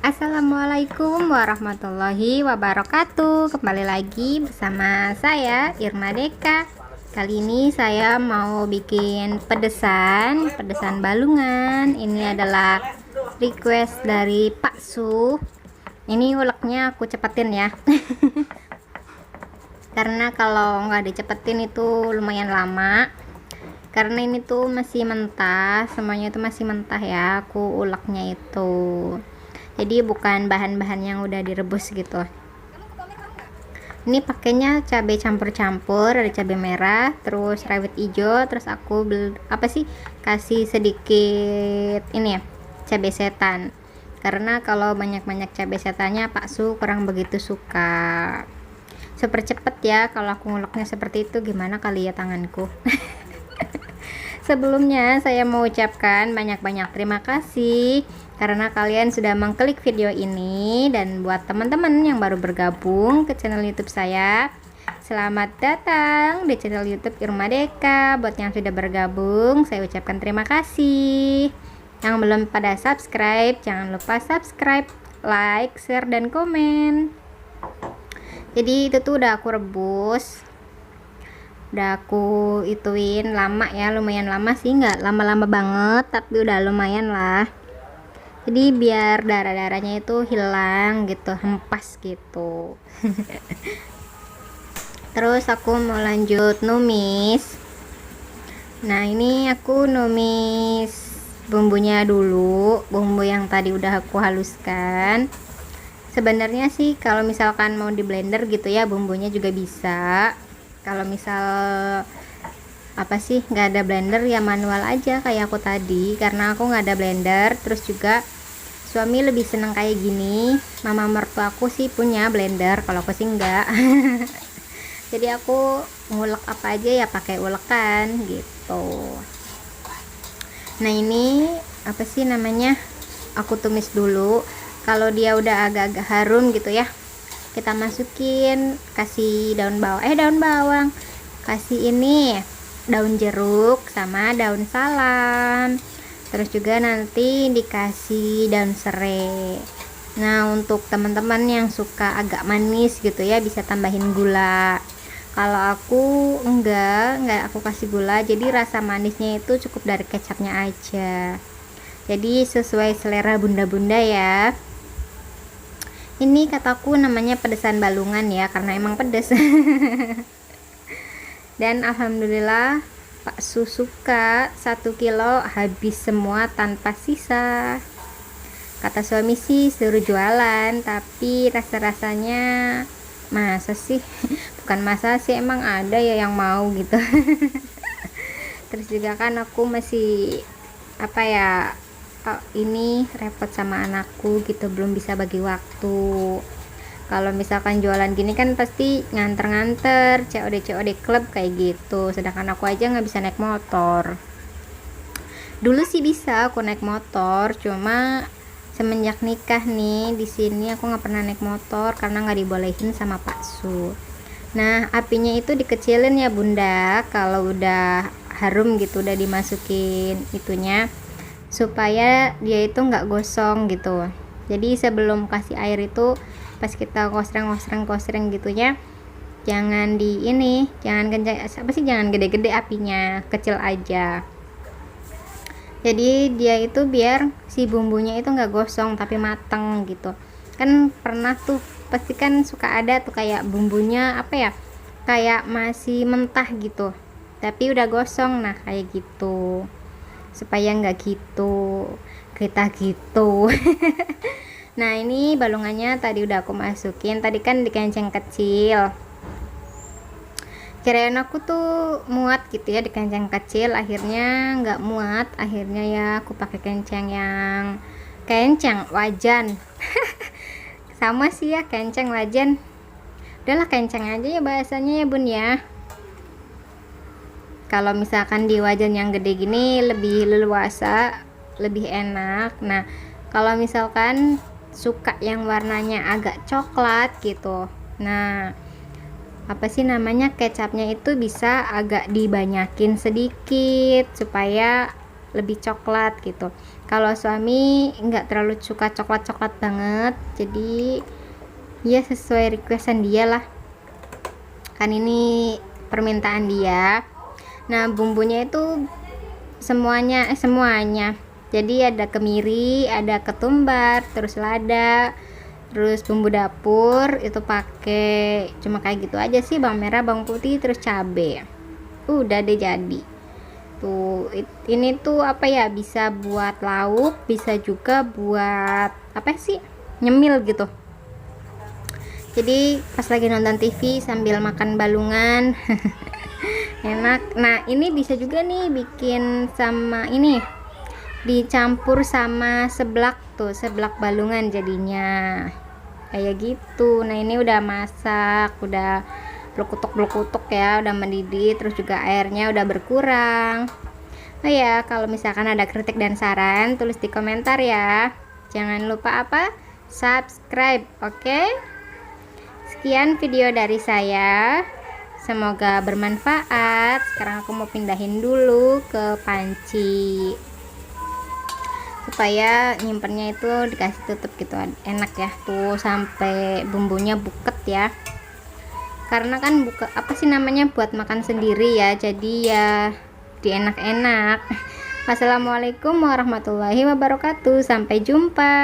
Assalamualaikum warahmatullahi wabarakatuh. Kembali lagi bersama saya Irma Deka. Kali ini saya mau bikin pedesan balungan. Ini adalah request dari Pak Su. Ini uleknya aku cepetin ya. Karena kalau nggak dicepetin itu lumayan lama. Karena ini tuh masih mentah, semuanya itu masih mentah ya. Aku uleknya itu. Jadi bukan bahan-bahan yang udah direbus gitu. Ini pakainya cabai campur-campur, ada cabai merah, terus rawit hijau, terus aku kasih sedikit ini ya, cabai setan. Karena kalau banyak-banyak cabai setannya Pak Su kurang begitu suka. Super cepet ya kalau aku nguleknya seperti itu, gimana kali ya tanganku. Sebelumnya saya mau ucapkan banyak-banyak terima kasih karena kalian sudah mengklik video ini, dan buat teman-teman yang baru bergabung ke channel YouTube saya, selamat datang di channel YouTube Irma Deka. Buat yang sudah bergabung, saya ucapkan terima kasih. Yang belum pada subscribe, jangan lupa subscribe, like, share, dan komen. Jadi itu tuh udah aku rebus, udah aku ituin lama ya, lumayan lama sih, nggak lama-lama banget tapi udah lumayan lah. Jadi biar darah-darahnya itu hilang gitu, hempas gitu. Terus aku mau lanjut numis. Nah ini aku numis bumbunya dulu, bumbu yang tadi udah aku haluskan. Sebenarnya sih kalau misalkan mau di blender gitu ya, bumbunya juga bisa. Kalau misal nggak ada blender ya manual aja kayak aku tadi, karena aku nggak ada blender. Terus juga suami lebih seneng kayak gini. Mama mertua aku sih punya blender, kalau aku sih enggak. Jadi aku ngulek apa aja ya pakai ulekan gitu. Nah ini aku tumis dulu. Kalau dia udah agak-agak harum gitu ya, kita masukin, kasih daun bawang, kasih ini daun jeruk sama daun salam, terus juga nanti dikasih daun serai. Nah untuk teman-teman yang suka agak manis gitu ya, bisa tambahin gula. Kalau aku enggak aku kasih gula, jadi rasa manisnya itu cukup dari kecapnya aja. Jadi sesuai selera bunda-bunda ya. Ini kataku namanya pedesan balungan ya, karena emang pedes. Dan alhamdulillah Pak Su suka, 1 kilo habis semua tanpa sisa. Kata suami sih suruh jualan, tapi rasa-rasanya masa sih? Bukan masa sih, emang ada ya yang mau gitu. Terus juga kan aku masih ini repot sama anakku gitu, belum bisa bagi waktu. Kalau misalkan jualan gini kan pasti nganter-nganter, COD klub kayak gitu, sedangkan aku aja nggak bisa naik motor. Dulu sih bisa aku naik motor, cuma semenjak nikah nih di sini aku nggak pernah naik motor karena nggak dibolehin sama Pak Su. Nah apinya itu dikecilin ya bunda, kalau udah harum gitu udah dimasukin itunya, supaya dia itu nggak gosong gitu. Jadi sebelum kasih air itu, pas kita kosreng gitunya, jangan jangan kencang, jangan gede-gede apinya, kecil aja. Jadi dia itu biar si bumbunya itu nggak gosong tapi mateng gitu. Kan pernah tuh, pasti kan suka ada tuh kayak bumbunya kayak masih mentah gitu tapi udah gosong. Nah kayak gitu, supaya nggak gitu kita gitu. Nah ini balungannya tadi udah aku masukin, tadi kan di kenceng kecil. Kirain aku tuh muat gitu ya di kenceng kecil, akhirnya nggak muat. Akhirnya ya aku pakai kenceng wajan. Sama sih ya, kenceng wajan. Udahlah kenceng aja ya bahasanya ya bun ya. Kalau misalkan di wajan yang gede gini lebih leluasa, lebih enak. Nah kalau misalkan suka yang warnanya agak coklat gitu, nah kecapnya itu bisa agak dibanyakin sedikit supaya lebih coklat gitu. Kalau suami nggak terlalu suka coklat-coklat banget, jadi ya sesuai requestan dia lah, kan ini permintaan dia. Nah bumbunya itu semuanya jadi ada kemiri, ada ketumbar, terus lada, terus bumbu dapur itu pakai cuma kayak gitu aja sih, bawang merah, bawang putih, terus cabe. Udah deh jadi tuh. Ini tuh apa ya, bisa buat lauk, bisa juga buat apa sih, nyemil gitu. Jadi pas lagi nonton TV sambil makan balungan enak. Nah ini bisa juga nih bikin sama ini, dicampur sama seblak tuh, seblak balungan jadinya kayak gitu. Nah ini udah masak, udah blekutuk ya, udah mendidih, terus juga airnya udah berkurang. Oh ya, kalau misalkan ada kritik dan saran tulis di komentar ya. Jangan lupa apa? Subscribe, oke? Sekian video dari saya, semoga bermanfaat. Sekarang aku mau pindahin dulu ke panci supaya nyimpennya itu dikasih tutup gitu, enak ya tuh, sampai bumbunya buket ya, karena kan buka apa sih namanya, buat makan sendiri ya, jadi ya dienak-enak. Wassalamualaikum warahmatullahi wabarakatuh, sampai jumpa.